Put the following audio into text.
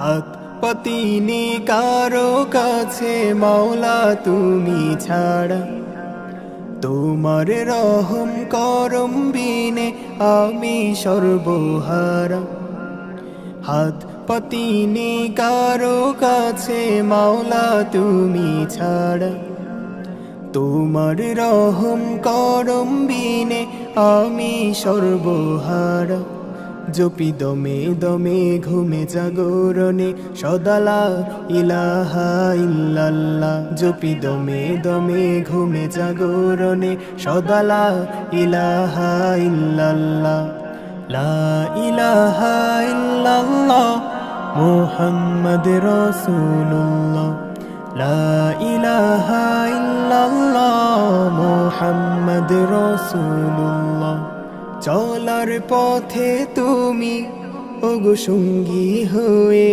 হাত পাতিনি কারো কাছে মাওলা তুমি ছাড়া, তোমার রহম করম বিনে আমি সর্বহারা। হাত পাতিনি কারো কাছে মাওলা তুমি ছাড়া, তোমার রহম করম বিনে আমি সর্বহারা। জপি দমে দমে ঘুমে জাগরণে সদা লা ইলাহা ইল্লাল্লাহ। জপি দমে দমে ঘুমে জাগরণে সদা লা ইলাহা ইল্লাল্লাহ। লা ইলাহা ইল্লাল্লাহ মুহাম্মদ রাসূলুল্লাহ। লা ইলাহা ইল্লাল্লাহ মুহাম্মদ রাসূলুল্লাহ। চলার পথে তুমি ওগো সঙ্গী হয়ে